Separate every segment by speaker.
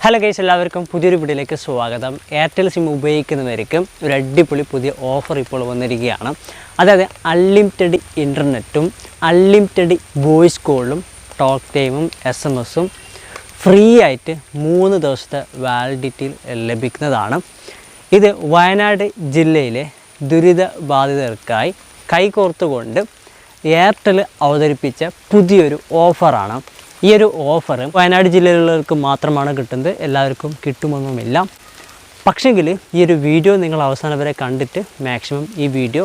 Speaker 1: Hello guys, എല്ലാവർക്കും പുതിയൊരു വീഡിയോയിലേക്ക് സ്വാഗതം. എയർടെൽ സിം ഉപയോഗിക്കുന്നവർക്ക് ഒരു അടിപൊളി പുതിയ ഓഫർ ഇപ്പോൾ വന്നിരിക്കുകയാണ്. അതായത് അൺലിമിറ്റഡ് ഇൻ്റർനെറ്റും അൺലിമിറ്റഡ് വോയിസ് കോളും ടോക്ക് ടൈമും SMS ഫ്രീ ആയിട്ട് 3 ദിവസത്തെ വാലിഡിറ്റിയിൽ ലഭിക്കുന്നതാണ്. ഇത് വയനാട് ജില്ലയിലെ ദുരിതബാധിതർക്കായി കൈകോർത്തുകൊണ്ട് എയർടെൽ അവതരിപ്പിച്ച പുതിയൊരു ഓഫറാണ്. ഈ ഒരു ഓഫർ വയനാട് ജില്ലയിലുള്ളവർക്ക് മാത്രമാണ് കിട്ടുന്നത്, എല്ലാവർക്കും കിട്ടുമൊന്നുമില്ല. പക്ഷെങ്കിൽ ഈ ഒരു വീഡിയോ നിങ്ങൾ അവസാനം വരെ കണ്ടിട്ട് മാക്സിമം ഈ വീഡിയോ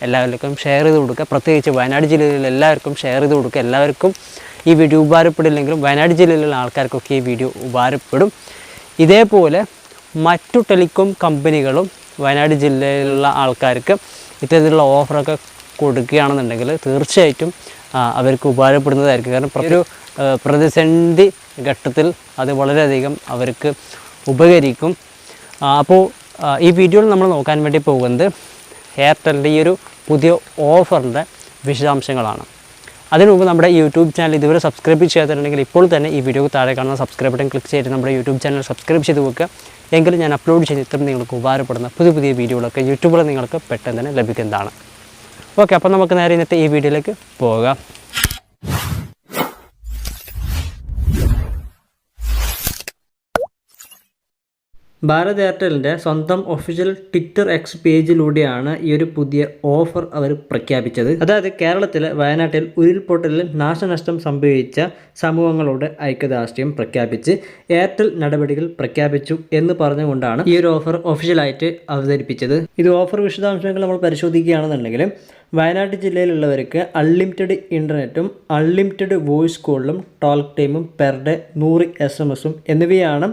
Speaker 1: എല്ലാവർക്കും ഷെയർ ചെയ്ത് കൊടുക്കുക. പ്രത്യേകിച്ച് വയനാട് ജില്ലയിലുള്ള എല്ലാവർക്കും ഷെയർ ചെയ്ത് കൊടുക്കുക. എല്ലാവർക്കും ഈ വീഡിയോ ഉപകാരപ്പെടില്ലെങ്കിലും വയനാട് ജില്ലയിലുള്ള ആൾക്കാർക്കൊക്കെ ഈ വീഡിയോ ഉപകാരപ്പെടും. ഇതേപോലെ മറ്റു ടെലികോം കമ്പനികളും വയനാട് ജില്ലയിലുള്ള ആൾക്കാർക്ക് ഇത്തരത്തിലുള്ള ഓഫറൊക്കെ കൊടുക്കുകയാണെന്നുണ്ടെങ്കിൽ തീർച്ചയായിട്ടും അവർക്ക് ഉപകാരപ്പെടുന്നതായിരിക്കും. കാരണം ഒരു പ്രതിസന്ധി ഘട്ടത്തിൽ അത് വളരെയധികം അവർക്ക് ഉപകരിക്കും. അപ്പോൾ ഈ വീഡിയോയിൽ നമ്മൾ നോക്കാൻ വേണ്ടി പോകുന്നത് എയർടെലിൻ്റെ ഈ ഒരു പുതിയ ഓഫറിൻ്റെ വിശദാംശങ്ങളാണ്. അതിനു മുമ്പ് നമ്മുടെ യൂട്യൂബ് ചാനൽ ഇതുവരെ സബ്സ്ക്രൈബ് ചെയ്യാത്തിട്ടുണ്ടെങ്കിൽ ഇപ്പോൾ തന്നെ ഈ വീഡിയോക്ക് താഴെ കാണുന്ന സബ്സ്ക്രൈബ് ബട്ടൺ ക്ലിക്ക് ചെയ്തിട്ട് നമ്മുടെ യൂട്യൂബ് ചാനൽ സബ്സ്ക്രൈബ് ചെയ്ത് വെക്കുക. എങ്കിലും ഞാൻ അപ്ലോഡ് ചെയ്ത് ഇത്രയും നിങ്ങൾക്ക് ഉപകാരപ്പെടുന്ന പുതിയ വീഡിയോകളൊക്കെ യൂട്യൂബിൽ നിങ്ങൾക്ക് പെട്ടെന്ന് തന്നെ ലഭിക്കുന്നതാണ്. ഓക്കെ, അപ്പോൾ നമുക്ക് നേരെ ഇന്നത്തെ ഈ വീഡിയോയിലേക്ക് പോകാം. ഭാരത് എയർടെലിൻ്റെ സ്വന്തം ഒഫീഷ്യൽ ട്വിറ്റർ എക്സ് പേജിലൂടെയാണ് ഈ ഒരു പുതിയ ഓഫർ അവർ പ്രഖ്യാപിച്ചത്. അതായത് കേരളത്തിലെ വയനാട്ടിൽ ഉരുൾപൊട്ടലിൽ നാശനഷ്ടം സംഭവിച്ച സമൂഹങ്ങളോട് ഐക്യദാർഢ്യം പ്രഖ്യാപിച്ച് എയർടെൽ നടപടികൾ പ്രഖ്യാപിച്ചു എന്ന് പറഞ്ഞുകൊണ്ടാണ് ഈ ഒരു ഓഫർ ഒഫീഷ്യലായിട്ട് അവതരിപ്പിച്ചത്. ഇത് ഓഫർ വിശദാംശങ്ങൾ നമ്മൾ പരിശോധിക്കുകയാണെന്നുണ്ടെങ്കിൽ വയനാട് ജില്ലയിലുള്ളവർക്ക് അൺലിമിറ്റഡ് ഇൻ്റർനെറ്റും അൺലിമിറ്റഡ് വോയിസ് കോളിലും ടോക്ക് ടൈമും പെർ ഡേ 100 SMS എന്നിവയാണ്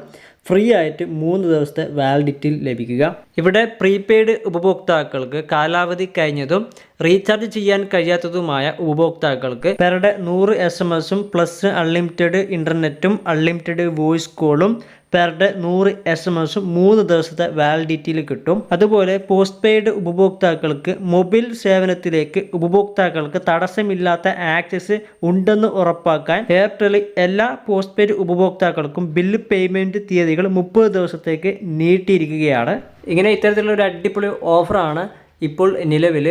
Speaker 1: ഫ്രീ ആയിട്ട് 3 ദിവസത്തെ വാലിഡിറ്റിയിൽ ലഭിക്കുക. ഇവിടെ പ്രീപെയ്ഡ് ഉപഭോക്താക്കൾക്ക് കാലാവധി കഴിഞ്ഞതും റീചാർജ് ചെയ്യാൻ കഴിയാത്തതുമായ ഉപഭോക്താക്കൾക്ക് per day 100 SMS plus unlimited ഇൻ്റർനെറ്റും അൺലിമിറ്റഡ് വോയിസ് കോളും പെർ ഡേ 100 SMS 3 ദിവസത്തെ വാലിഡിറ്റിയിൽ കിട്ടും. അതുപോലെ പോസ്റ്റ് പെയ്ഡ് ഉപഭോക്താക്കൾക്ക് മൊബൈൽ സേവനത്തിലേക്ക് ഉപഭോക്താക്കൾക്ക് തടസ്സമില്ലാത്ത ആക്സസ് ഉണ്ടെന്ന് ഉറപ്പാക്കാൻ എയർടെൽ എല്ലാ പോസ്റ്റ് പെയ്ഡ് ഉപഭോക്താക്കൾക്കും ബില്ല് പേയ്മെൻറ്റ് തീയതികൾ 30 ദിവസത്തേക്ക് നീട്ടിയിരിക്കുകയാണ്. ഇങ്ങനെ ഇത്തരത്തിലുള്ള ഒരു അടിപൊളി ഓഫറാണ് ഇപ്പോൾ നിലവിൽ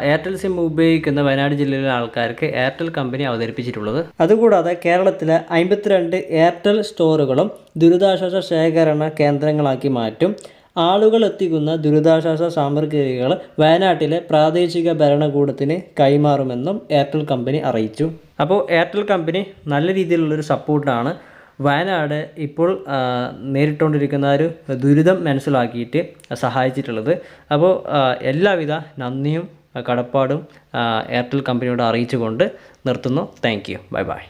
Speaker 1: എയർടെൽ സിം ഉപയോഗിക്കുന്ന വയനാട് ജില്ലയിലെ ആൾക്കാർക്ക് എയർടെൽ കമ്പനി അവതരിപ്പിച്ചിട്ടുള്ളത്. അതുകൂടാതെ കേരളത്തിലെ 52 എയർടെൽ സ്റ്റോറുകളും ദുരിതാശ്വാസ ശേഖരണ കേന്ദ്രങ്ങളാക്കി മാറ്റും. ആളുകൾ എത്തിക്കുന്ന ദുരിതാശ്വാസ സാമഗ്രികൾ വയനാട്ടിലെ പ്രാദേശിക ഭരണകൂടത്തിന് കൈമാറുമെന്നും എയർടെൽ കമ്പനി അറിയിച്ചു. അപ്പോൾ എയർടെൽ കമ്പനി നല്ല രീതിയിലുള്ളൊരു സപ്പോർട്ടാണ് വയനാട് ഇപ്പോൾ നേരിട്ടുകൊണ്ടിരിക്കുന്ന ഒരു ദുരിതം മനസ്സിലാക്കിയിട്ട് സഹായിച്ചിട്ടുള്ളത്. അപ്പോൾ എല്ലാവിധ നന്ദിയും കടപ്പാടും എയർടെൽ കമ്പനിയോട് അറിയിച്ചുകൊണ്ട് നിർത്തുന്നു. Thank you. Bye bye.